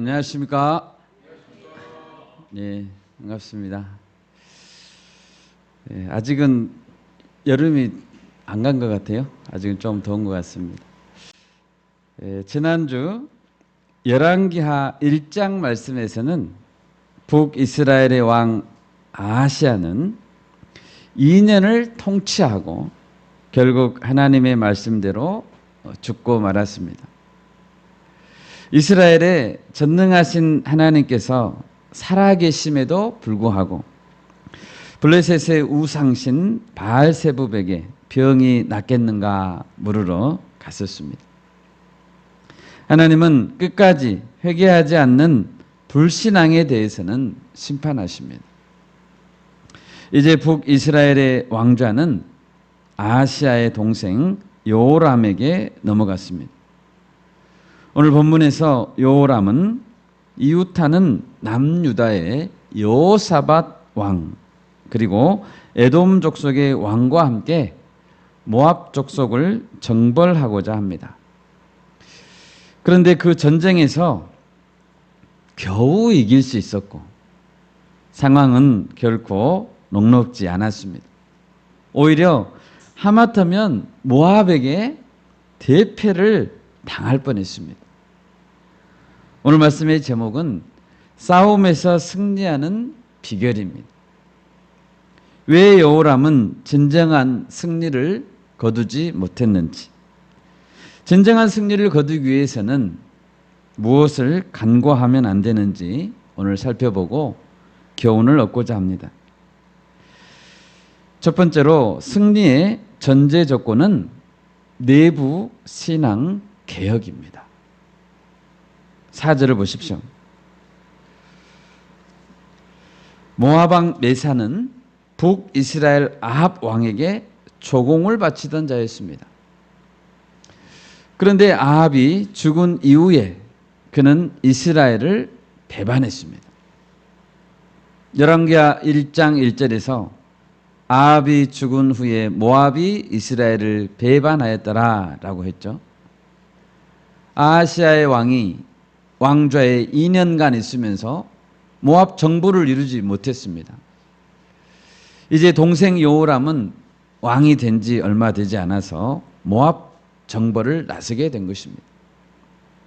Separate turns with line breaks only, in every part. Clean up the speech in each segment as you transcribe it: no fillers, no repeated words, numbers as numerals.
안녕하십니까? 네, 반갑습니다. 아직은 여름이 안 간 것 같아요. 아직은 좀 더운 것 같습니다. 지난주 열왕기하 1장 말씀에서는 북이스라엘의 왕 아하시아는 2년을 통치하고 결국 하나님의 말씀대로 죽고 말았습니다. 이스라엘의 전능하신 하나님께서 살아계심에도 불구하고 블레셋의 우상신 바알세붑에게 병이 낫겠는가 물으러 갔었습니다. 하나님은 끝까지 회개하지 않는 불신앙에 대해서는 심판하십니다. 이제 북이스라엘의 왕좌는 아하시아의 동생 여호람에게 넘어갔습니다. 오늘 본문에서 여호람은 이웃하는 남유다의 여호사밧 왕, 그리고 에돔 족속의 왕과 함께 모압 족속을 정벌하고자 합니다. 그런데 그 전쟁에서 겨우 이길 수 있었고 상황은 결코 녹록지 않았습니다. 오히려 하마터면 모압에게 대패를 당할 뻔했습니다. 오늘 말씀의 제목은 싸움에서 승리하는 비결입니다. 왜 여호람은 진정한 승리를 거두지 못했는지, 진정한 승리를 거두기 위해서는 무엇을 간과하면 안 되는지 오늘 살펴보고 교훈을 얻고자 합니다. 첫 번째로 승리의 전제 조건은 내부 신앙 개혁입니다. 4절을 보십시오. 모압 왕 메사는 북이스라엘 아합 왕에게 조공을 바치던 자였습니다. 그런데 아합이 죽은 이후에 그는 이스라엘을 배반했습니다. 열왕기하 1장 1절에서 아합이 죽은 후에 모압이 이스라엘을 배반하였더라라고 했죠. 아하시아의 왕이 왕좌에 2년간 있으면서 모압 정부를 이루지 못했습니다. 이제 동생 여호람은 왕이 된 지 얼마 되지 않아서 모압 정벌을 나서게 된 것입니다.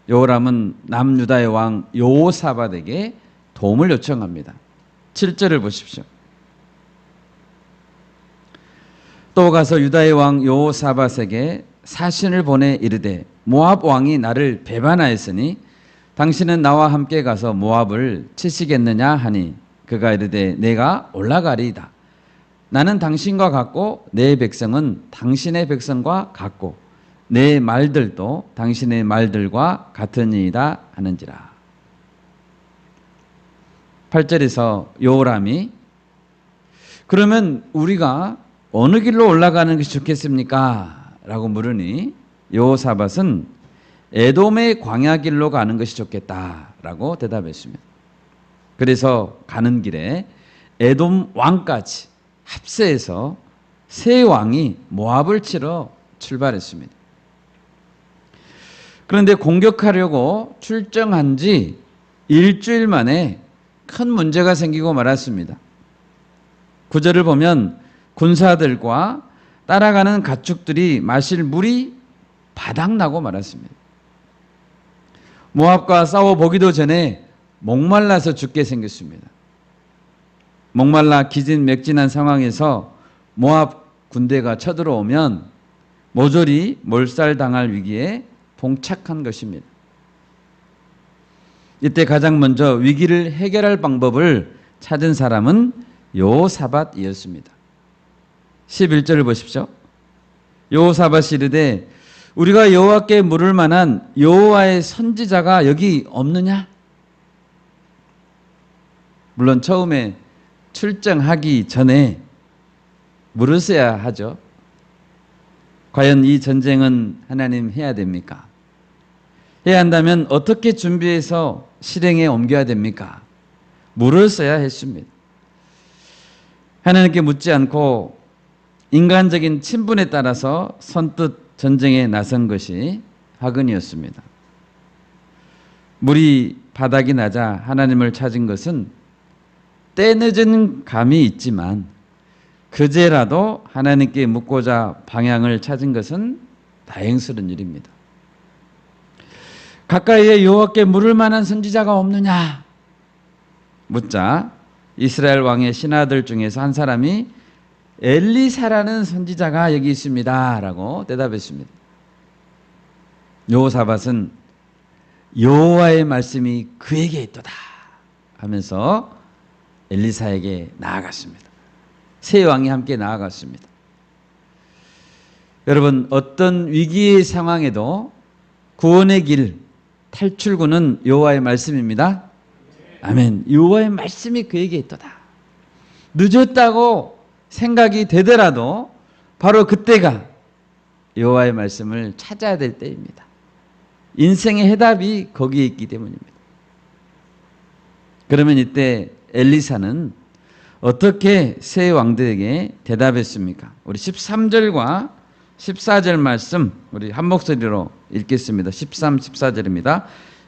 여호람은 남유다의 왕 여호사밧에게 도움을 요청합니다. 7절을 보십시오. 또 가서 유다의 왕 여호사밧에게 사신을 보내 이르되 모압 왕이 나를 배반하였으니 당신은 나와 함께 가서 모압을 치시겠느냐 하니 그가 이르되 내가 올라가리이다. 나는 당신과 같고 내 백성은 당신의 백성과 같고 내 말들도 당신의 말들과 같으니이다 하는지라. 8절에서 여호람이 그러면 우리가 어느 길로 올라가는 것이 좋겠습니까? 라고 물으니 여호사밧은 에돔의 광야길로 가는 것이 좋겠다라고 대답했습니다. 그래서 가는 길에 에돔 왕까지 합세해서 세 왕이 모압을 치러 출발했습니다. 그런데 공격하려고 출정한 지 일주일 만에 큰 문제가 생기고 말았습니다. 9절을 보면 군사들과 따라가는 가축들이 마실 물이 바닥나고 말았습니다. 모압과 싸워보기도 전에 목말라서 죽게 생겼습니다. 목말라 기진맥진한 상황에서 모압 군대가 쳐들어오면 모조리 몰살당할 위기에 봉착한 것입니다. 이때 가장 먼저 위기를 해결할 방법을 찾은 사람은 여호사밧이었습니다. 11절을 보십시오. 여호사밧이 이르되 우리가 여호와께 물을 만한 여호와의 선지자가 여기 없느냐? 물론 처음에 출정하기 전에 물으셔야 하죠. 과연 이 전쟁은 하나님 해야 됩니까? 해야 한다면 어떻게 준비해서 실행에 옮겨야 됩니까? 물었어야 했습니다. 하나님께 묻지 않고 인간적인 친분에 따라서 선뜻 전쟁에 나선 것이 화근이었습니다. 물이 바닥이 나자 하나님을 찾은 것은 때늦은 감이 있지만 그제라도 하나님께 묻고자 방향을 찾은 것은 다행스러운 일입니다. 가까이에 여호와께 물을 만한 선지자가 없느냐 묻자 이스라엘 왕의 신하들 중에서 한 사람이 엘리사라는 선지자가 여기 있습니다 라고 대답했습니다. 여호사밧은 여호와의 말씀이 그에게 있도다 하면서 엘리사에게 나아갔습니다. 세 왕이 함께 나아갔습니다. 여러분, 어떤 위기의 상황에도 구원의 길, 탈출구는 여호와의 말씀입니다. 아멘. 여호와의 말씀이 그에게 있도다. 늦었다고 생각이 되더라도 바로 그때가 여호와의 말씀을 찾아야 될 때입니다. 인생의 해답이 거기에 있기 때문입니다. 그러면 이때 엘리사는 어떻게 세 왕들에게 대답했습니까? 우리 13절과 14절 말씀 우리 한 목소리로 읽겠습니다. 13, 14절입니다.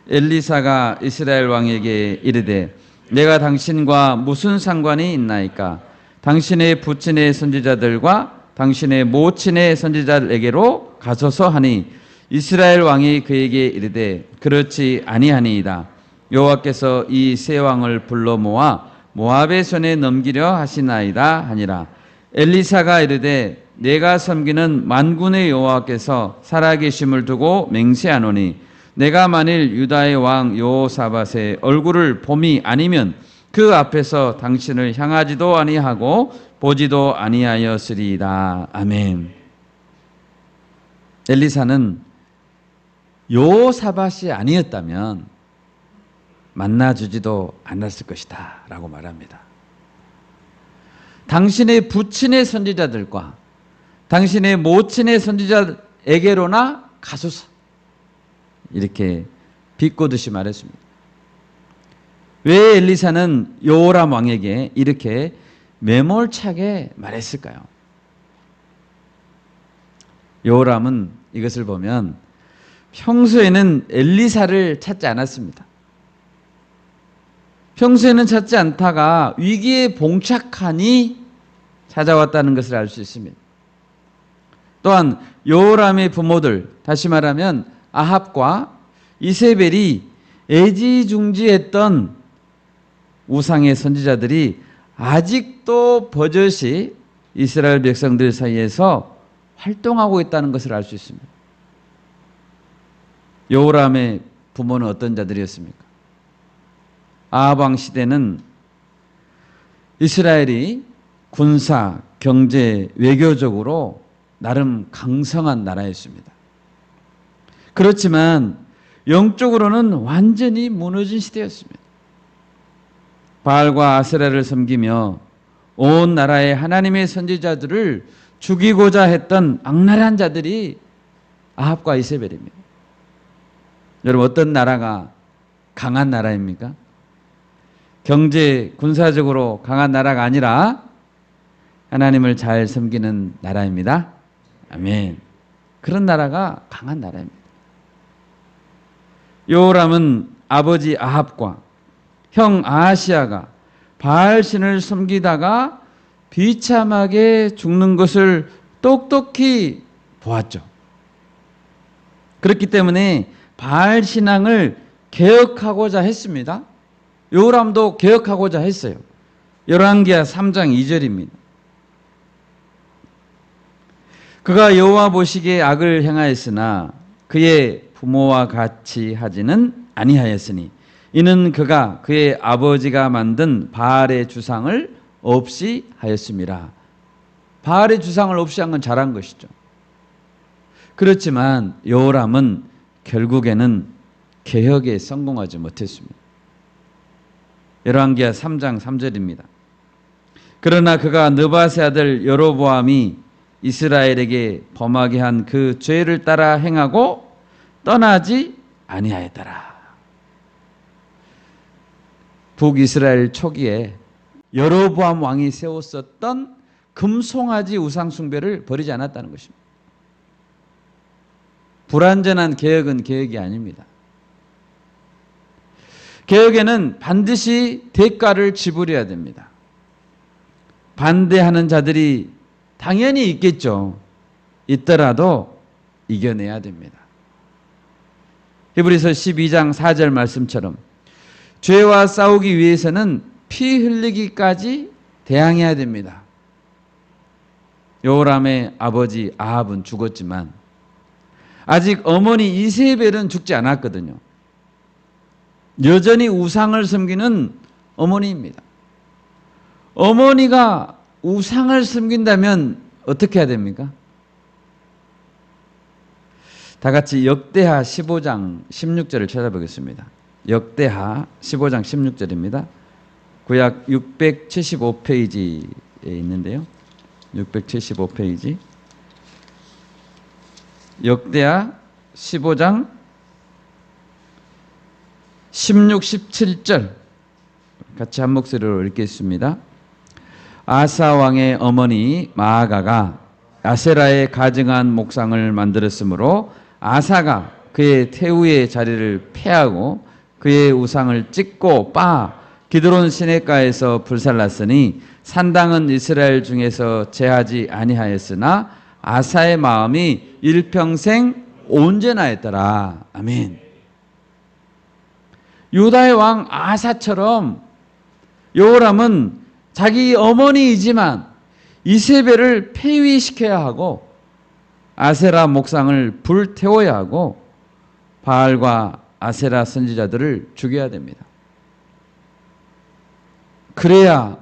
엘리사가 이스라엘 왕에게 이르되 내가 당신과 무슨 상관이 있나이까? 당신의 부친의 선지자들과 당신의 모친의 선지자들에게로 가소서 하니 이스라엘 왕이 그에게 이르되 그렇지 아니하니이다. 여호와께서 이 세 왕을 불러 모아 모압의 손에 넘기려 하시나이다 하니라. 엘리사가 이르되 내가 섬기는 만군의 여호와께서 살아계심을 두고 맹세하노니 내가 만일 유다의 왕 여호사밧의 얼굴을 봄이 아니면 그 앞에서 당신을 향하지도 아니하고 보지도 아니하였으리이다. 아멘. 엘리사는 여호사밧이 아니었다면 만나주지도 않았을 것이다 라고 말합니다. 당신의 부친의 선지자들과 당신의 모친의 선지자에게로나 가소서 이렇게 비꼬듯이 말했습니다. 왜 엘리사는 여호람 왕에게 이렇게 매몰차게 말했을까요? 여호람은 이것을 보면 평소에는 엘리사를 찾지 않았습니다. 평소에는 찾지 않다가 위기에 봉착하니 찾아왔다는 것을 알 수 있습니다. 또한 여호람의 부모들, 다시 말하면 아합과 이세벨이 애지중지했던 우상의 선지자들이 아직도 버젓이 이스라엘 백성들 사이에서 활동하고 있다는 것을 알 수 있습니다. 여호람의 부모는 어떤 자들이었습니까? 아합 왕 시대는 이스라엘이 군사, 경제, 외교적으로 나름 강성한 나라였습니다. 그렇지만 영적으로는 완전히 무너진 시대였습니다. 바알과 아세라를 섬기며 온 나라의 하나님의 선지자들을 죽이고자 했던 악랄한 자들이 아합과 이세벨입니다. 여러분, 어떤 나라가 강한 나라입니까? 경제, 군사적으로 강한 나라가 아니라 하나님을 잘 섬기는 나라입니다. 아멘. 그런 나라가 강한 나라입니다. 여호람은 아버지 아합과 형 아하시아가 바알신을 섬기다가 비참하게 죽는 것을 똑똑히 보았죠. 그렇기 때문에 바알 신앙을 개혁하고자 했습니다. 여호람도 개혁하고자 했어요. 열왕기하 3장 2절입니다. 그가 여호와 보시기에 악을 행하였으나 그의 부모와 같이 하지는 아니하였으니 이는 그가 그의 아버지가 만든 바알의 주상을 없이 하였습니다. 바알의 주상을 없이 한 건 잘한 것이죠. 그렇지만 여호람은 결국에는 개혁에 성공하지 못했습니다. 열왕기하 3장 3절입니다. 그러나 그가 느바세 아들 여로보암이 이스라엘에게 범하게 한 그 죄를 따라 행하고 떠나지 아니하였더라. 북이스라엘 초기에 여로보암 왕이 세웠었던 금송아지 우상 숭배를 버리지 않았다는 것입니다. 불완전한 개혁은 개혁이 아닙니다. 개혁에는 반드시 대가를 지불해야 됩니다. 반대하는 자들이 당연히 있겠죠. 있더라도 이겨내야 됩니다. 히브리서 12장 4절 말씀처럼 죄와 싸우기 위해서는 피 흘리기까지 대항해야 됩니다. 요람의 아버지 아합은 죽었지만 아직 어머니 이세벨은 죽지 않았거든요. 여전히 우상을 섬기는 어머니입니다. 어머니가 우상을 섬긴다면 어떻게 해야 됩니까? 다 같이 역대하 15장 16절을 찾아보겠습니다. 역대하 15장 16절입니다. 구약 675페이지에 있는데요. 675페이지. 역대하 15장 16, 17절 같이 한 목소리로 읽겠습니다. 아사 왕의 어머니 마아가가 아세라의 가증한 목상을 만들었으므로 아사가 그의 태우의 자리를 폐하고 그의 우상을 찢고 빻아 기드론 시내가에서 불살랐으니 산당은 이스라엘 중에서 제하지 아니하였으나 아사의 마음이 일평생 온전하였더라. 아멘. 유다의 왕 아사처럼 요람은 자기 어머니이지만 이세벨을 폐위시켜야 하고 아세라 목상을 불태워야 하고 바알과 아세라 선지자들을 죽여야 됩니다. 그래야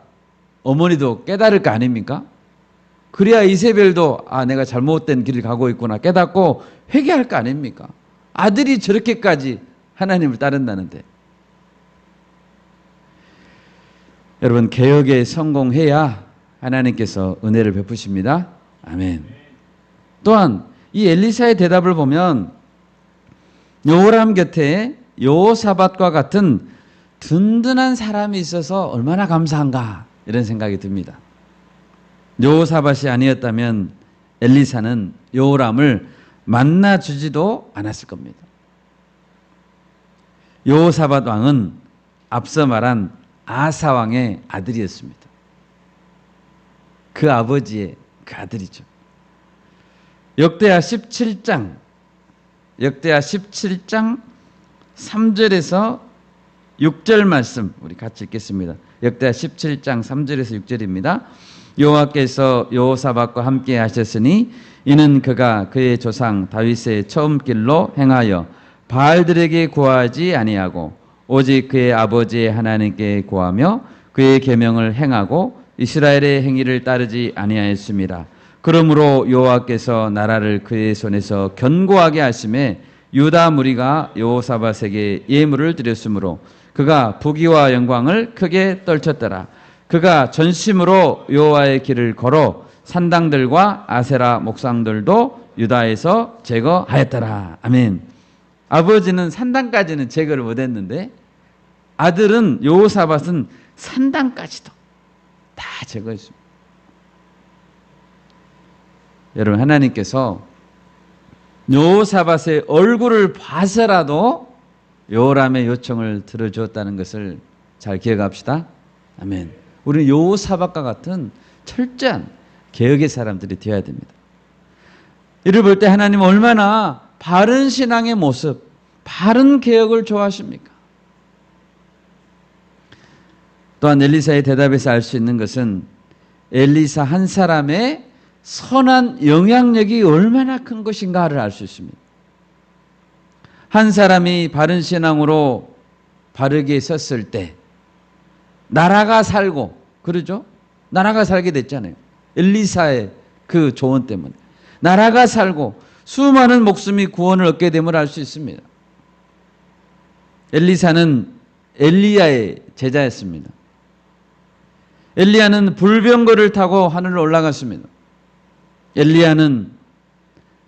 어머니도 깨달을 거 아닙니까? 그래야 이세벨도 내가 잘못된 길을 가고 있구나 깨닫고 회개할 거 아닙니까? 아들이 저렇게까지 하나님을 따른다는데. 여러분, 개혁에 성공해야 하나님께서 은혜를 베푸십니다. 아멘. 또한 이 엘리사의 대답을 보면 요람 곁에 여호사밧과 같은 든든한 사람이 있어서 얼마나 감사한가 이런 생각이 듭니다. 여호사밧이 아니었다면 엘리사는 요람을 만나주지도 않았을 겁니다. 여호사밧 왕은 앞서 말한 아사 왕의 아들이었습니다. 그 아버지의 그 아들이죠. 역대하 17장 3절에서 6절 말씀 우리 같이 읽겠습니다. 역대하 17장 3절에서 6절입니다. 여호와께서 여호사밧과 함께 하셨으니 이는 그가 그의 조상 다윗의 처음 길로 행하여 바알들에게 구하지 아니하고 오직 그의 아버지의 하나님께 구하며 그의 계명을 행하고 이스라엘의 행위를 따르지 아니하였습니다. 그러므로 여호와께서 나라를 그의 손에서 견고하게 하심에 유다 무리가 여호사밧에게 예물을 드렸으므로 그가 부귀와 영광을 크게 떨쳤더라. 그가 전심으로 여호와의 길을 걸어 산당들과 아세라 목상들도 유다에서 제거하였더라. 아멘. 아버지는 산당까지는 제거를 못했는데 아들은 여호사밧은 산당까지도 다 제거했습니다. 여러분, 하나님께서 여호사밧의 얼굴을 봐서라도 요람의 요청을 들어주었다는 것을 잘 기억합시다. 아멘. 우리는 여호사밧과 같은 철저한 개혁의 사람들이 되어야 됩니다. 이를 볼 때 하나님은 얼마나 바른 신앙의 모습, 바른 개혁을 좋아하십니까? 또한 엘리사의 대답에서 알 수 있는 것은 엘리사 한 사람의 선한 영향력이 얼마나 큰 것인가를 알 수 있습니다. 한 사람이 바른 신앙으로 바르게 섰을 때 나라가 살고, 그러죠? 나라가 살게 됐잖아요. 엘리사의 그 조언 때문에 나라가 살고 수많은 목숨이 구원을 얻게 됨을 알 수 있습니다. 엘리사는 엘리야의 제자였습니다. 엘리야는 불병거를 타고 하늘로 올라갔습니다. 엘리야는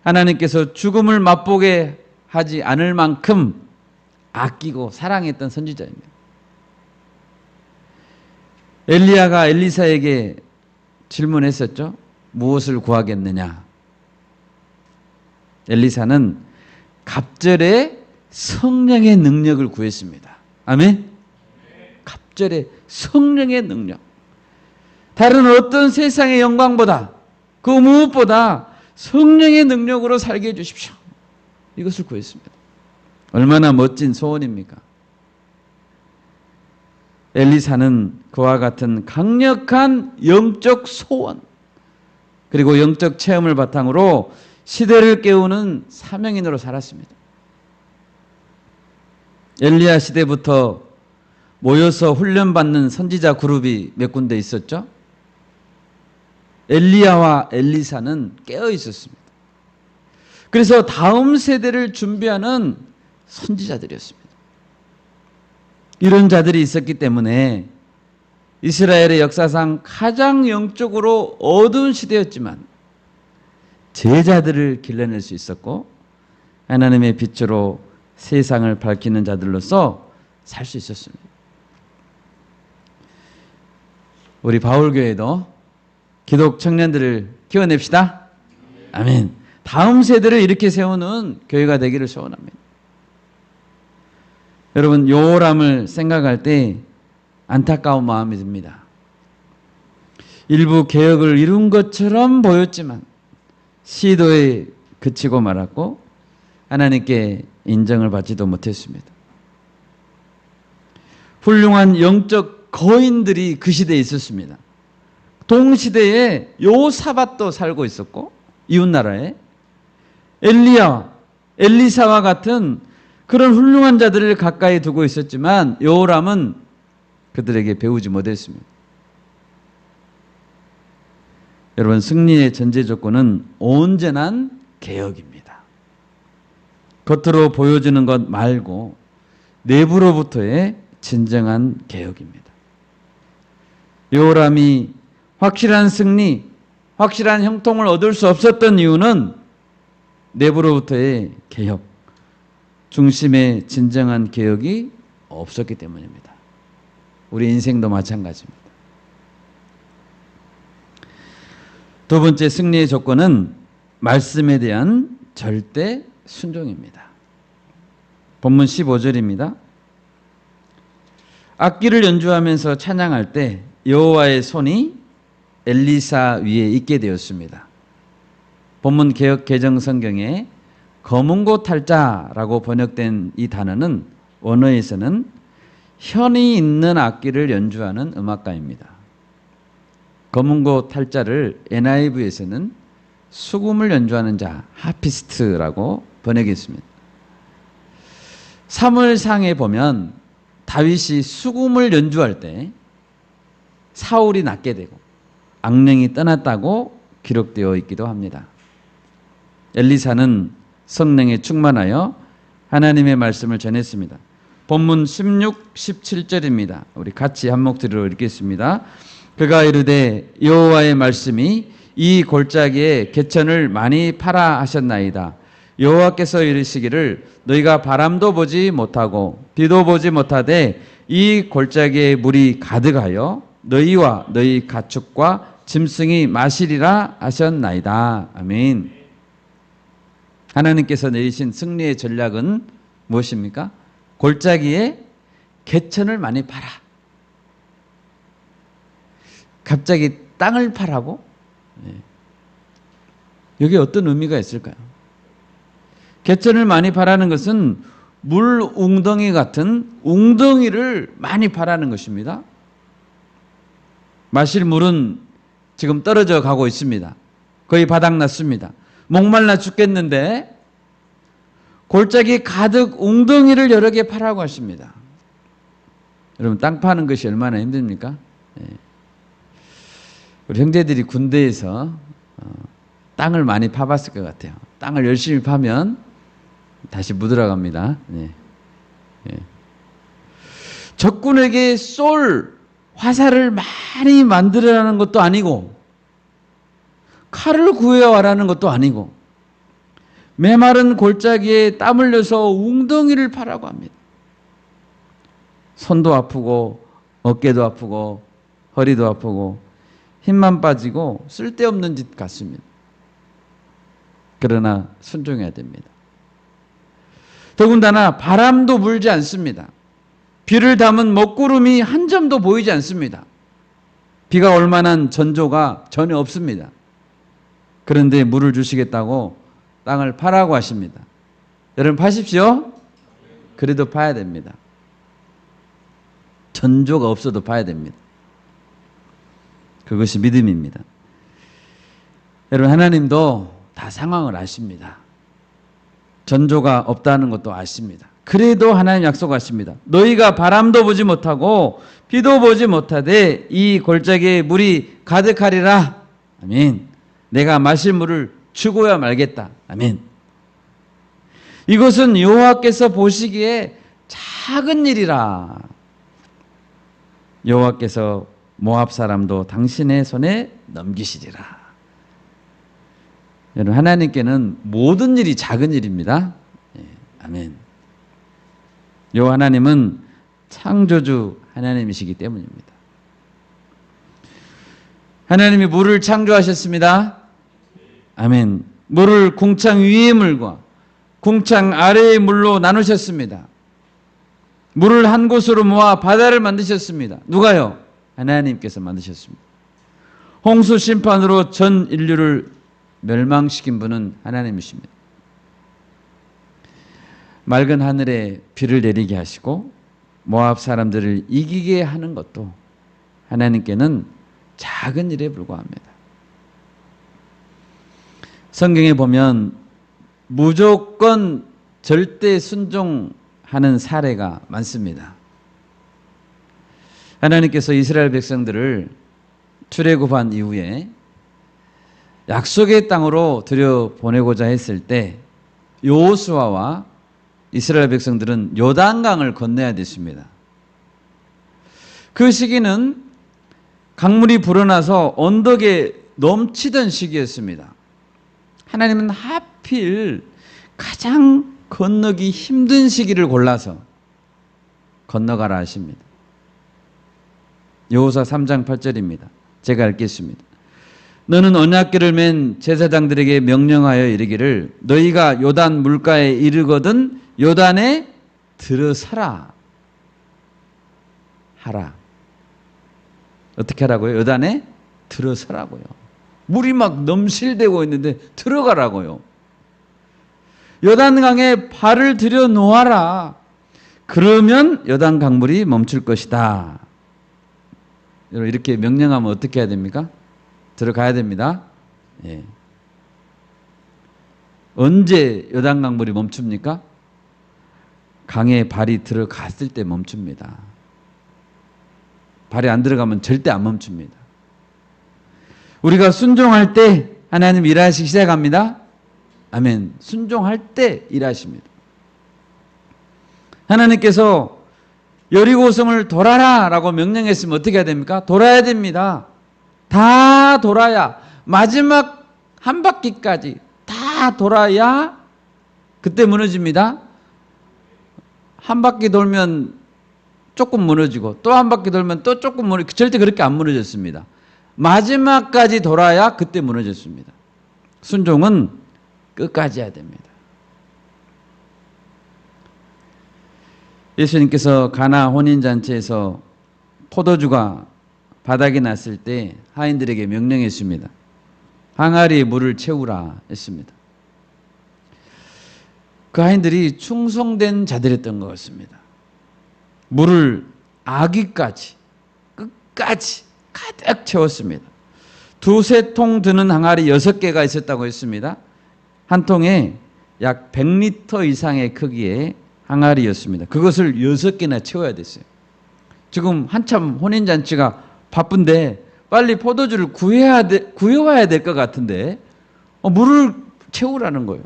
하나님께서 죽음을 맛보게 하지 않을 만큼 아끼고 사랑했던 선지자입니다. 엘리야가 엘리사에게 질문했었죠. 무엇을 구하겠느냐? 엘리사는 갑절에 성령의 능력을 구했습니다. 아멘? 갑절의 성령의 능력. 다른 어떤 세상의 영광보다 그 무엇보다 성령의 능력으로 살게 해주십시오. 이것을 구했습니다. 얼마나 멋진 소원입니까? 엘리사는 그와 같은 강력한 영적 소원 그리고 영적 체험을 바탕으로 시대를 깨우는 사명인으로 살았습니다. 엘리야 시대부터 모여서 훈련받는 선지자 그룹이 몇 군데 있었죠? 엘리야와 엘리사는 깨어 있었습니다. 그래서 다음 세대를 준비하는 선지자들이었습니다. 이런 자들이 있었기 때문에 이스라엘의 역사상 가장 영적으로 어두운 시대였지만 제자들을 길러낼 수 있었고 하나님의 빛으로 세상을 밝히는 자들로서 살 수 있었습니다. 우리 바울교회도 기독 청년들을 키워냅시다. 아멘. 다음 세대를 이렇게 세우는 교회가 되기를 소원합니다. 여러분, 요람을 생각할 때 안타까운 마음이 듭니다. 일부 개혁을 이룬 것처럼 보였지만 시도에 그치고 말았고 하나님께 인정을 받지도 못했습니다. 훌륭한 영적 거인들이 그 시대에 있었습니다. 동시대에 요사밧도 살고 있었고 이웃나라에 엘리야, 엘리사와 같은 그런 훌륭한 자들을 가까이 두고 있었지만 요람은 그들에게 배우지 못했습니다. 여러분, 승리의 전제 조건은 온전한 개혁입니다. 겉으로 보여주는 것 말고 내부로부터의 진정한 개혁입니다. 요람이 확실한 승리, 확실한 형통을 얻을 수 없었던 이유는 내부로부터의 개혁, 중심의 진정한 개혁이 없었기 때문입니다. 우리 인생도 마찬가지입니다. 두 번째 승리의 조건은 말씀에 대한 절대 순종입니다. 본문 15절입니다. 악기를 연주하면서 찬양할 때 여호와의 손이 엘리사 위에 있게 되었습니다. 본문 개역 개정 성경에 검은고 탈자라고 번역된 이 단어는 원어에서는 현이 있는 악기를 연주하는 음악가입니다. 검은고 탈자를 NIV에서는 수금을 연주하는 자, 하피스트라고 번역했습니다. 사무엘상에 보면 다윗이 수금을 연주할 때 사울이 낫게 되고 악령이 떠났다고 기록되어 있기도 합니다. 엘리사는 성령에 충만하여 하나님의 말씀을 전했습니다. 본문 16, 17절입니다. 우리 같이 한 목소리로 읽겠습니다. 그가 이르되 여호와의 말씀이 이 골짜기에 개천을 많이 파라 하셨나이다. 여호와께서 이르시기를 너희가 바람도 보지 못하고 비도 보지 못하되 이 골짜기에 물이 가득하여 너희와 너희 가축과 짐승이 마시리라 하셨나이다. 아멘. 하나님께서 내리신 승리의 전략은 무엇입니까? 골짜기에 개천을 많이 팔아. 갑자기 땅을 파라고? 여기 어떤 의미가 있을까요? 개천을 많이 파라는 것은 물 웅덩이 같은 웅덩이를 많이 파라는 것입니다. 마실 물은 지금 떨어져 가고 있습니다. 거의 바닥났습니다. 목말라 죽겠는데 골짜기 가득 웅덩이를 여러 개 파라고 하십니다. 여러분, 땅 파는 것이 얼마나 힘듭니까? 우리 형제들이 군대에서 땅을 많이 파봤을 것 같아요. 땅을 열심히 파면 다시 묻어나갑니다. 적군에게 쏠 화살을 많이 만들어라는 것도 아니고 칼을 구해와라는 것도 아니고 메마른 골짜기에 땀 흘려서 웅덩이를 파라고 합니다. 손도 아프고 어깨도 아프고 허리도 아프고 힘만 빠지고 쓸데없는 짓 같습니다. 그러나 순종해야 됩니다. 더군다나 바람도 불지 않습니다. 비를 담은 먹구름이 한 점도 보이지 않습니다. 비가 올 만한 전조가 전혀 없습니다. 그런데 물을 주시겠다고 땅을 파라고 하십니다. 여러분 파십시오. 그래도 파야 됩니다. 전조가 없어도 파야 됩니다. 그것이 믿음입니다. 여러분 하나님도 다 상황을 아십니다. 전조가 없다는 것도 아십니다. 그래도 하나님 약속하십니다. 너희가 바람도 보지 못하고 비도 보지 못하되 이 골짜기에 물이 가득하리라. 아멘. 내가 마실 물을 주고야 말겠다. 아멘. 이것은 여호와께서 보시기에 작은 일이라. 여호와께서 모압 사람도 당신의 손에 넘기시리라. 여러분 하나님께는 모든 일이 작은 일입니다. 예, 아멘. 여호와 하나님은 창조주 하나님이시기 때문입니다. 하나님이 물을 창조하셨습니다. 아멘. 물을 궁창 위의 물과 궁창 아래의 물로 나누셨습니다. 물을 한 곳으로 모아 바다를 만드셨습니다. 누가요? 하나님께서 만드셨습니다. 홍수 심판으로 전 인류를 멸망시킨 분은 하나님이십니다. 맑은 하늘에 비를 내리게 하시고 모압 사람들을 이기게 하는 것도 하나님께는 작은 일에 불과합니다. 성경에 보면 무조건 절대 순종하는 사례가 많습니다. 하나님께서 이스라엘 백성들을 출애굽한 이후에 약속의 땅으로 들여보내고자 했을 때 여호수아와 이스라엘 백성들은 요단강을 건너야 됐습니다. 그 시기는 강물이 불어나서 언덕에 넘치던 시기였습니다. 하나님은 하필 가장 건너기 힘든 시기를 골라서 건너가라 하십니다. 여호수아 3장 8절입니다. 제가 읽겠습니다. 너는 언약궤를 맨 제사장들에게 명령하여 이르기를 너희가 요단 물가에 이르거든 요단에 들어서라 하라. 어떻게 하라고요? 요단에 들어서라고요. 물이 막 넘실대고 있는데 들어가라고요. 요단강에 발을 들여 놓아라. 그러면 요단 강물이 멈출 것이다. 여러분 이렇게 명령하면 어떻게 해야 됩니까? 들어가야 됩니다. 예. 언제 요단 강물이 멈춥니까? 강에 발이 들어갔을 때 멈춥니다. 발이 안 들어가면 절대 안 멈춥니다. 우리가 순종할 때 하나님 일하시기 시작합니다. 아멘. 순종할 때 일하십니다. 하나님께서 여리고성을 돌아라 라고 명령했으면 어떻게 해야 됩니까? 돌아야 됩니다. 다 돌아야 마지막 한 바퀴까지 다 돌아야 그때 무너집니다. 한 바퀴 돌면 조금 무너지고 또 한 바퀴 돌면 또 조금 무너지고 절대 그렇게 안 무너졌습니다. 마지막까지 돌아야 그때 무너졌습니다. 순종은 끝까지 해야 됩니다. 예수님께서 가나 혼인잔치에서 포도주가 바닥이 났을 때 하인들에게 명령했습니다. 항아리에 물을 채우라 했습니다. 그 하인들이 충성된 자들이었던 것 같습니다. 물을 아기까지 끝까지 가득 채웠습니다. 두세 통 드는 항아리 6개가 있었다고 했습니다. 한 통에 약 100리터 이상의 크기의 항아리였습니다. 그것을 6개나 채워야 됐어요. 지금 한참 혼인잔치가 바쁜데 빨리 포도주를 구해와야 될 것 같은데 물을 채우라는 거예요.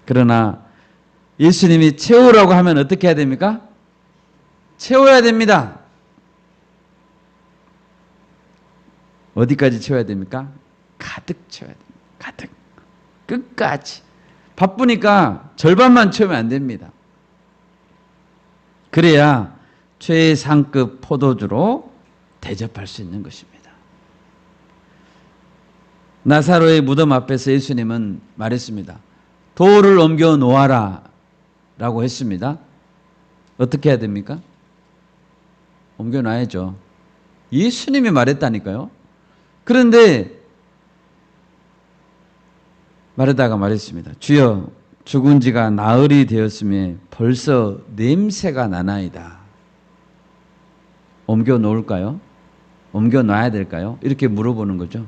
그러나 예수님이 채우라고 하면 어떻게 해야 됩니까? 채워야 됩니다. 어디까지 채워야 됩니까? 가득 채워야 됩니다. 가득. 끝까지. 바쁘니까 절반만 채우면 안 됩니다. 그래야 최상급 포도주로 대접할 수 있는 것입니다. 나사로의 무덤 앞에서 예수님은 말했습니다. 돌을 옮겨 놓아라 라고 했습니다. 어떻게 해야 됩니까? 옮겨놔야죠. 예수님이 말했다니까요. 그런데 마르다가 말했습니다. 주여, 죽은 지가 나흘이 되었음에 벌써 냄새가 나나이다. 옮겨 놓을까요? 옮겨 놔야 될까요? 이렇게 물어보는 거죠.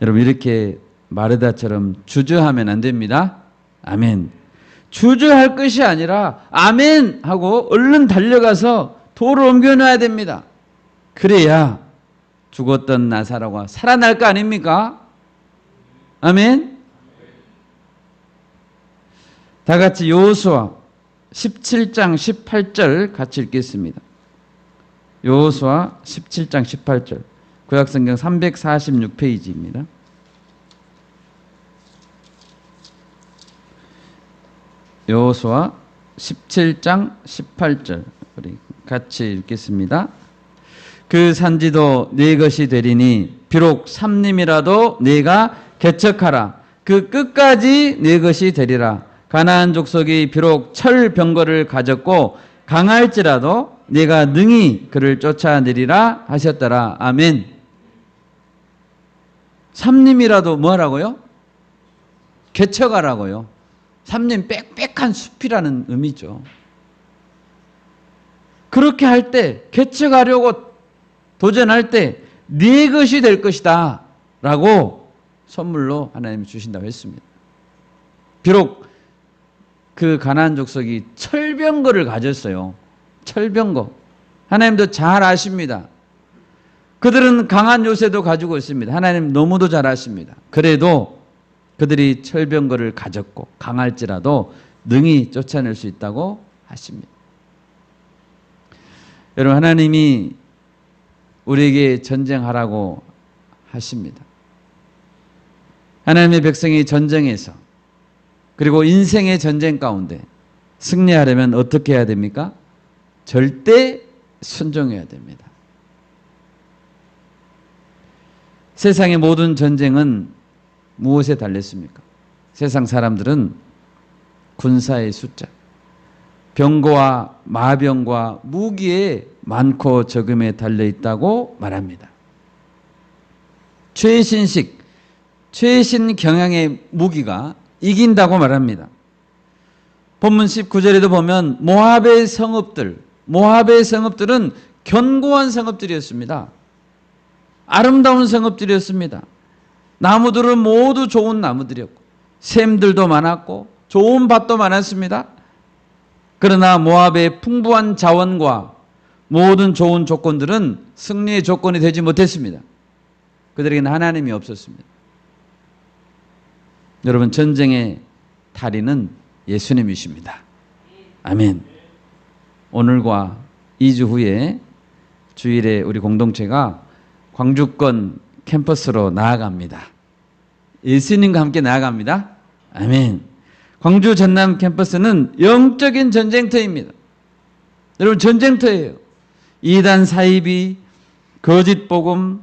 여러분, 이렇게 마르다처럼 주저하면 안 됩니다. 아멘. 주저할 것이 아니라 아멘 하고 얼른 달려가서 돌을 옮겨 놔야 됩니다. 그래야 죽었던 나사로가 살아날 거 아닙니까? 아멘. 다 같이 여호수아 17장 18절 같이 읽겠습니다. 여호수아 17장 18절. 구약성경 346페이지입니다. 여호수아 17장 18절 우리 같이 읽겠습니다. 그 산지도 네 것이 되리니 비록 삼림이라도 네가 개척하라. 그 끝까지 네 것이 되리라. 가나안 족속이 비록 철병거를 가졌고 강할지라도 네가 능히 그를 쫓아내리라 하셨더라. 아멘. 삼림이라도 뭐 하라고요? 개척하라고요. 삼림 빽빽한 숲이라는 의미죠. 그렇게 할 때, 개척하려고 도전할 때 네 것이 될 것이다 라고 선물로 하나님이 주신다고 했습니다. 비록 그 가나안 족속이 철병거를 가졌어요. 철병거. 하나님도 잘 아십니다. 그들은 강한 요새도 가지고 있습니다. 하나님 너무도 잘 아십니다. 그래도 그들이 철병거를 가졌고 강할지라도 능히 쫓아낼 수 있다고 하십니다. 여러분, 하나님이 우리에게 전쟁하라고 하십니다. 하나님의 백성이 전쟁에서 그리고 인생의 전쟁 가운데 승리하려면 어떻게 해야 됩니까? 절대 순종해야 됩니다. 세상의 모든 전쟁은 무엇에 달렸습니까? 세상 사람들은 군사의 숫자, 병거와 마병과 무기에 많고 적음에 달려있다고 말합니다. 최신식, 최신 경향의 무기가 이긴다고 말합니다. 본문 19절에도 보면 모압의 성읍들은 견고한 성읍들이었습니다. 아름다운 성읍들이었습니다. 나무들은 모두 좋은 나무들이었고 샘들도 많았고 좋은 밭도 많았습니다. 그러나 모압의 풍부한 자원과 모든 좋은 조건들은 승리의 조건이 되지 못했습니다. 그들에게는 하나님이 없었습니다. 여러분, 전쟁의 달인은 예수님이십니다. 아멘. 오늘과 2주 후에 주일에 우리 공동체가 광주권 캠퍼스로 나아갑니다. 예수님과 함께 나아갑니다. 아멘. 광주 전남 캠퍼스는 영적인 전쟁터입니다. 여러분, 전쟁터예요. 이단 사이비, 거짓 복음,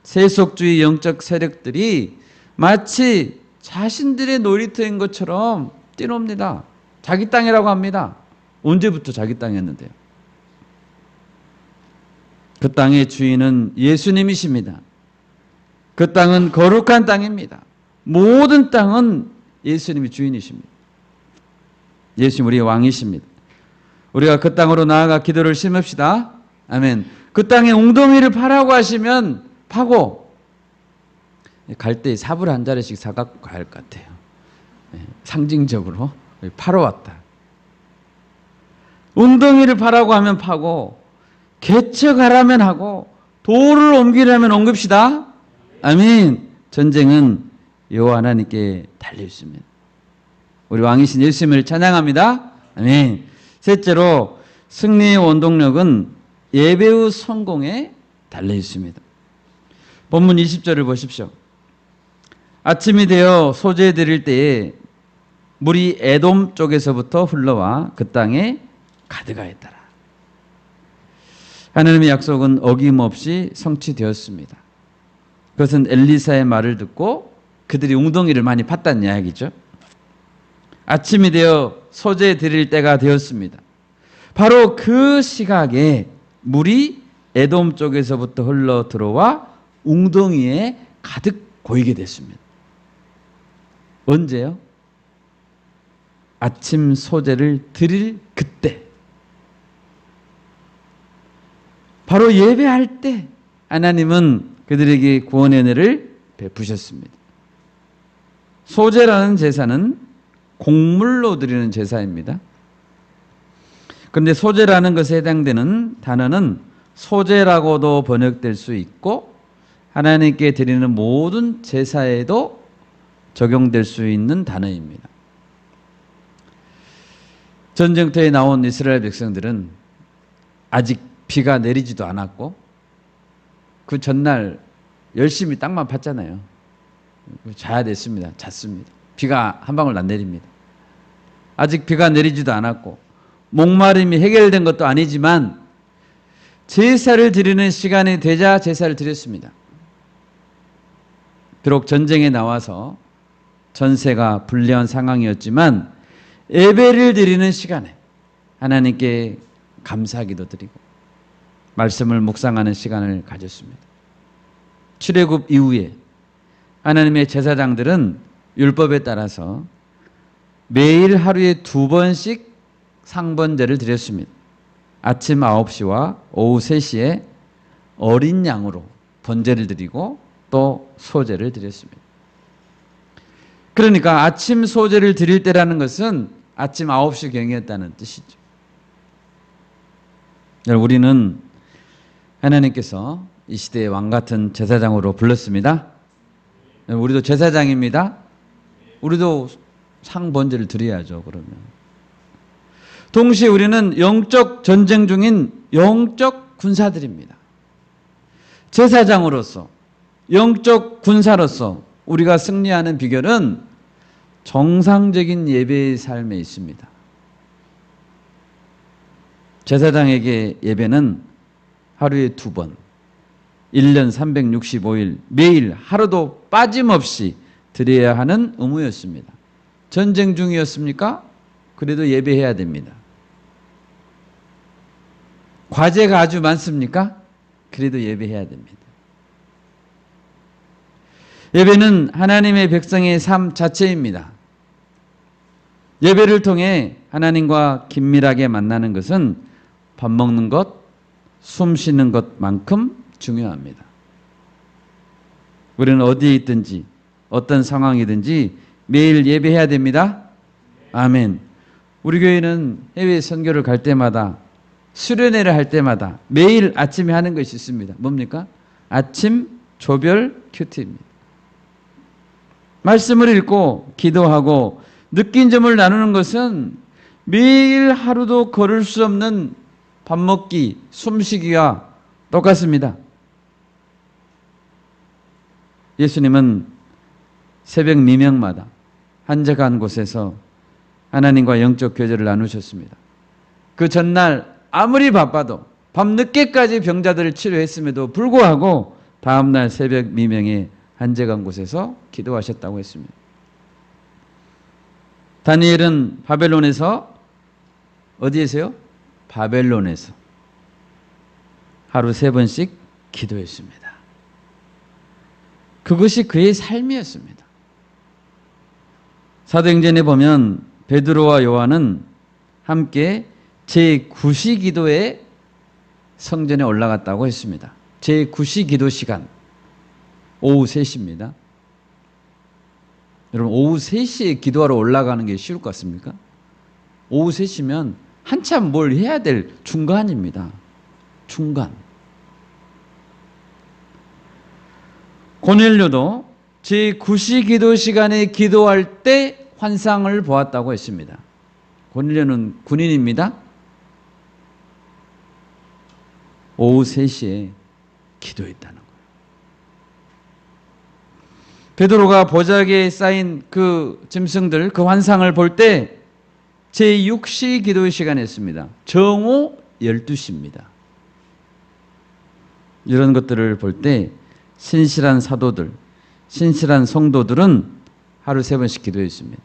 세속주의 영적 세력들이 마치 자신들의 놀이터인 것처럼 뛰놉니다. 자기 땅이라고 합니다. 언제부터 자기 땅이었는데요? 그 땅의 주인은 예수님이십니다. 그 땅은 거룩한 땅입니다. 모든 땅은 예수님이 주인이십니다. 예수님 우리의 왕이십니다. 우리가 그 땅으로 나아가 기도를 심읍시다. 아멘. 그 땅에 웅덩이를 파라고 하시면 파고 갈 때 삽을 한 자리씩 사갖고 가야 할 것 같아요. 상징적으로 파러 왔다. 웅덩이를 파라고 하면 파고 개척하라면 하고 돌을 옮기려면 옮깁시다. 아멘. 전쟁은 여호와 하나님께 달려 있습니다. 우리 왕이신 예수님을 찬양합니다. 아멘. 셋째로 승리의 원동력은 예배의 성공에 달려 있습니다. 본문 20절을 보십시오. 아침이 되어 소재 드릴 때에 물이 에돔 쪽에서부터 흘러와 그 땅에 가득하였더라. 하나님의 약속은 어김없이 성취되었습니다. 그것은 엘리사의 말을 듣고 그들이 웅덩이를 많이 팠다는 이야기죠. 아침이 되어 소재 드릴 때가 되었습니다. 바로 그 시각에 물이 에돔 쪽에서부터 흘러 들어와 웅덩이에 가득 고이게 됐습니다. 언제요? 아침 소제를 드릴 그때, 바로 예배할 때 하나님은 그들에게 구원의 은혜를 베푸셨습니다. 소제라는 제사는 곡물로 드리는 제사입니다. 그런데 소제라는 것에 해당되는 단어는 소제라고도 번역될 수 있고 하나님께 드리는 모든 제사에도 적용될 수 있는 단어입니다. 전쟁터에 나온 이스라엘 백성들은 아직 비가 내리지도 않았고 그 전날 열심히 땅만 팠잖아요. 자야 됐습니다. 잤습니다. 비가 한 방울 안 내립니다. 아직 비가 내리지도 않았고 목마름이 해결된 것도 아니지만 제사를 드리는 시간이 되자 제사를 드렸습니다. 비록 전쟁에 나와서 전세가 불리한 상황이었지만 예배를 드리는 시간에 하나님께 감사기도 드리고 말씀을 묵상하는 시간을 가졌습니다. 출애굽 이후에 하나님의 제사장들은 율법에 따라서 매일 하루에 2번씩 상번제를 드렸습니다. 아침 9시와 오후 3시에 어린 양으로 번제를 드리고 또 소제를 드렸습니다. 그러니까 아침 소제를 드릴 때라는 것은 아침 9시경이었다는 뜻이죠. 우리는 하나님께서 이 시대의 왕같은 제사장으로 불렀습니다. 우리도 제사장입니다. 우리도 상번제를 드려야죠. 그러면 동시에 우리는 영적 전쟁 중인 영적 군사들입니다. 제사장으로서 영적 군사로서 우리가 승리하는 비결은 정상적인 예배의 삶에 있습니다. 제사장에게 예배는 하루에 2번, 1년 365일 매일 하루도 빠짐없이 드려야 하는 의무였습니다. 전쟁 중이었습니까? 그래도 예배해야 됩니다. 과제가 아주 많습니까? 그래도 예배해야 됩니다. 예배는 하나님의 백성의 삶 자체입니다. 예배를 통해 하나님과 긴밀하게 만나는 것은 밥 먹는 것, 숨 쉬는 것만큼 중요합니다. 우리는 어디에 있든지 어떤 상황이든지 매일 예배해야 됩니다. 아멘. 우리 교회는 해외 선교를 갈 때마다 수련회를 할 때마다 매일 아침에 하는 것이 있습니다. 뭡니까? 아침 조별 큐티입니다. 말씀을 읽고 기도하고 느낀 점을 나누는 것은 매일 하루도 걸을 수 없는 밥 먹기, 숨쉬기와 똑같습니다. 예수님은 새벽 미명마다 한적한 곳에서 하나님과 영적 교제를 나누셨습니다. 그 전날 아무리 바빠도 밤늦게까지 병자들을 치료했음에도 불구하고 다음날 새벽 미명에 한적한 곳에서 기도하셨다고 했습니다. 다니엘은 바벨론에서 어디에서요? 바벨론에서 하루 3번씩 기도했습니다. 그것이 그의 삶이었습니다. 사도행전에 보면 베드로와 요한은 함께 제9시 기도에 성전에 올라갔다고 했습니다. 제9시 기도 시간 오후 3시입니다. 여러분 오후 3시에 기도하러 올라가는 게 쉬울 것 같습니까? 오후 3시면 한참 뭘 해야 될 중간입니다. 중간. 고넬료도 제9시 기도 시간에 기도할 때 환상을 보았다고 했습니다. 고넬료는 군인입니다. 오후 3시에 기도했다는 거예요. 베드로가 보자기에 쌓인 그 짐승들, 그 환상을 볼 때 제6시 기도 시간이었습니다. 정오 12시입니다. 이런 것들을 볼 때 신실한 사도들, 신실한 성도들은 하루 3번씩 기도했습니다.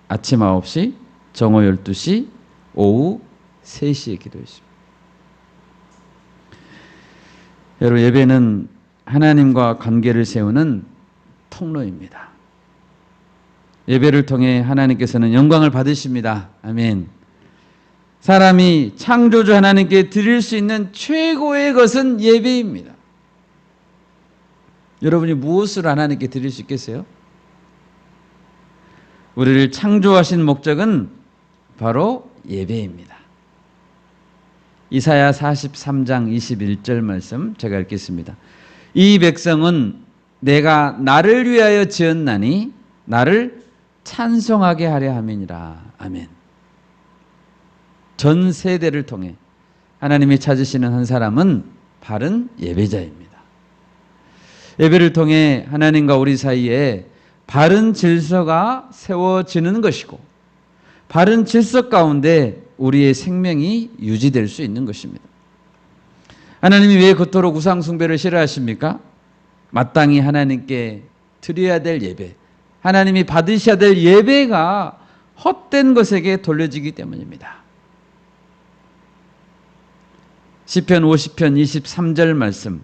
아침 9시, 정오 12시, 오후 3시에 기도했습니다. 여러분, 예배는 하나님과 관계를 세우는 통로입니다. 예배를 통해 하나님께서는 영광을 받으십니다. 아멘. 사람이 창조주 하나님께 드릴 수 있는 최고의 것은 예배입니다. 여러분이 무엇을 하나님께 드릴 수 있겠어요? 우리를 창조하신 목적은 바로 예배입니다. 이사야 43장 21절 말씀 제가 읽겠습니다. 이 백성은 내가 나를 위하여 지었나니 나를 찬송하게 하려 함이니라. 아멘. 전 세대를 통해 하나님이 찾으시는 한 사람은 바른 예배자입니다. 예배를 통해 하나님과 우리 사이에 바른 질서가 세워지는 것이고, 바른 질서 가운데 우리의 생명이 유지될 수 있는 것입니다. 하나님이 왜 그토록 우상 숭배를 싫어하십니까? 마땅히 하나님께 드려야 될 예배, 하나님이 받으셔야 될 예배가 헛된 것에게 돌려지기 때문입니다. 시편 50편 23절 말씀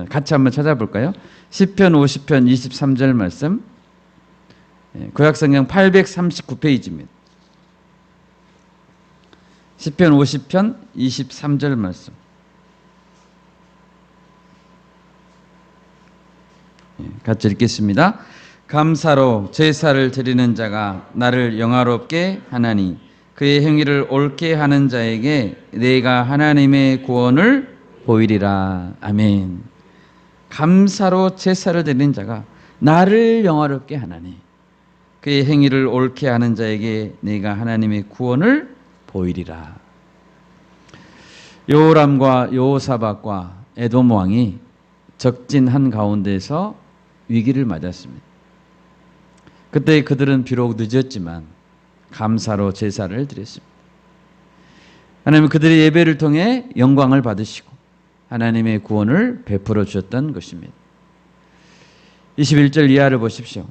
같이 한번 찾아볼까요? 시편 50편 23절 말씀, 구약성경 839페이지입니다. 시편 50편 23절 말씀. 같이 읽겠습니다. 감사로 제사를 드리는 자가 나를 영화롭게 하나니 그의 행위를 옳게 하는 자에게 내가 하나님의 구원을 보이리라. 아멘. 감사로 제사를 드리는 자가 나를 영화롭게 하나니 그의 행위를 옳게 하는 자에게 내가 하나님의 구원을 보이리라. 여호람과 여호사밧과 에돔 왕이 적진한 가운데서 위기를 맞았습니다. 그때 그들은 비록 늦었지만 감사로 제사를 드렸습니다. 하나님은 그들의 예배를 통해 영광을 받으시고 하나님의 구원을 베풀어 주셨던 것입니다. 21절 이하를 보십시오.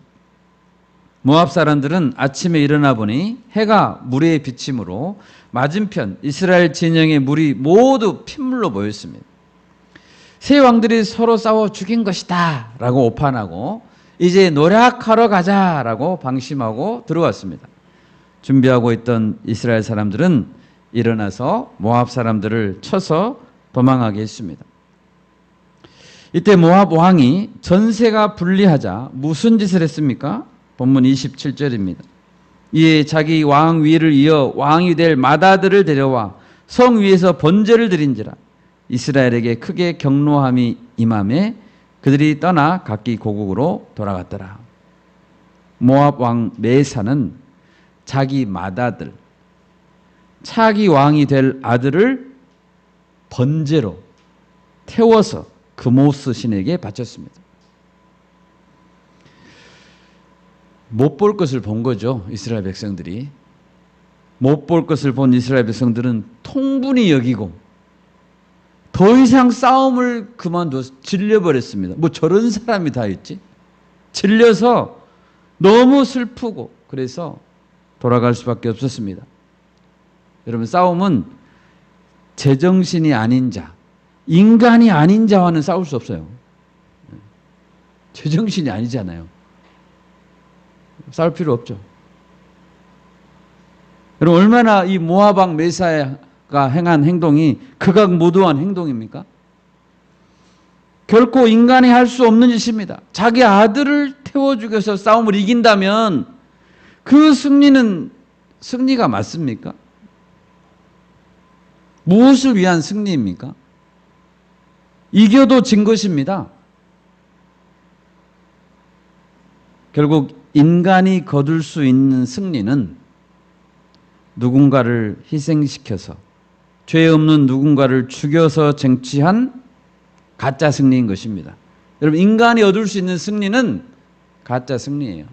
모압 사람들은 아침에 일어나 보니 해가 물에 비침으로 맞은편 이스라엘 진영의 물이 모두 핏물로 보였습니다. 세 왕들이 서로 싸워 죽인 것이다 라고 오판하고 이제 노략하러 가자라고 방심하고 들어왔습니다. 준비하고 있던 이스라엘 사람들은 일어나서 모압 사람들을 쳐서 도망하게 했습니다. 이때 모압 왕이 전세가 불리하자 무슨 짓을 했습니까? 본문 27절입니다. 이에 자기 왕 위를 이어 왕이 될 마다들을 데려와 성 위에서 번제를 드린지라. 이스라엘에게 크게 경노함이 임함에 그들이 떠나 각기 고국으로 돌아갔더라. 모압 왕 메사는 자기 맏아들, 차기 왕이 될 아들을 번제로 태워서 그모스 신에게 바쳤습니다. 못 볼 것을 본 거죠. 이스라엘 백성들이. 못 볼 것을 본 이스라엘 백성들은 통분히 여기고 더 이상 싸움을 그만둬서 질려버렸습니다. 뭐 저런 사람이 다 있지? 질려서 너무 슬프고 그래서 돌아갈 수밖에 없었습니다. 여러분, 싸움은 제정신이 아닌 자, 인간이 아닌 자와는 싸울 수 없어요. 제정신이 아니잖아요. 싸울 필요 없죠. 여러분, 얼마나 이 모압 왕 메사야가 행한 행동이 극악무도한 행동입니까? 결코 인간이 할 수 없는 짓입니다. 자기 아들을 태워 죽여서 싸움을 이긴다면 그 승리는 승리가 맞습니까? 무엇을 위한 승리입니까? 이겨도 진 것입니다. 결국 인간이 거둘 수 있는 승리는 누군가를 희생시켜서 죄 없는 누군가를 죽여서 쟁취한 가짜 승리인 것입니다. 여러분, 인간이 얻을 수 있는 승리는 가짜 승리예요.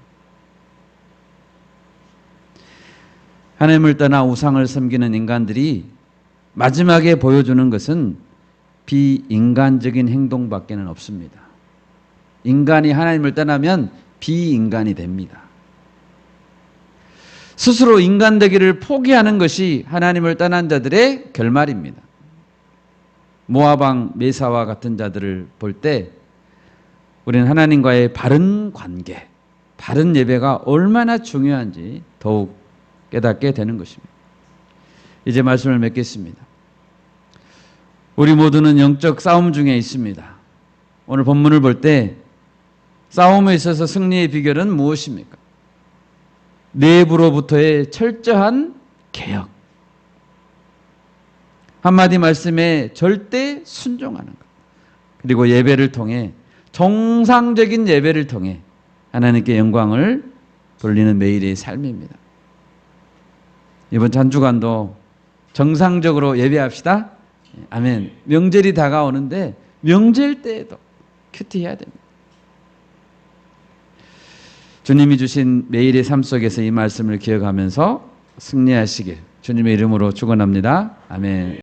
하나님을 떠나 우상을 섬기는 인간들이 마지막에 보여주는 것은 비인간적인 행동밖에는 없습니다. 인간이 하나님을 떠나면 비인간이 됩니다. 스스로 인간 되기를 포기하는 것이 하나님을 떠난 자들의 결말입니다. 모압 왕 메사와 같은 자들을 볼 때 우리는 하나님과의 바른 관계, 바른 예배가 얼마나 중요한지 더욱 깨닫게 되는 것입니다. 이제 말씀을 맺겠습니다. 우리 모두는 영적 싸움 중에 있습니다. 오늘 본문을 볼 때 싸움에 있어서 승리의 비결은 무엇입니까? 내부로부터의 철저한 개혁. 한마디 말씀에 절대 순종하는 것. 그리고 예배를 통해 정상적인 예배를 통해 하나님께 영광을 돌리는 매일의 삶입니다. 이번 한 주간도 정상적으로 예배합시다. 아멘. 명절이 다가오는데 명절 때에도 큐티해야 됩니다. 주님이 주신 매일의 삶 속에서 이 말씀을 기억하면서 승리하시길 주님의 이름으로 축원합니다. 아멘.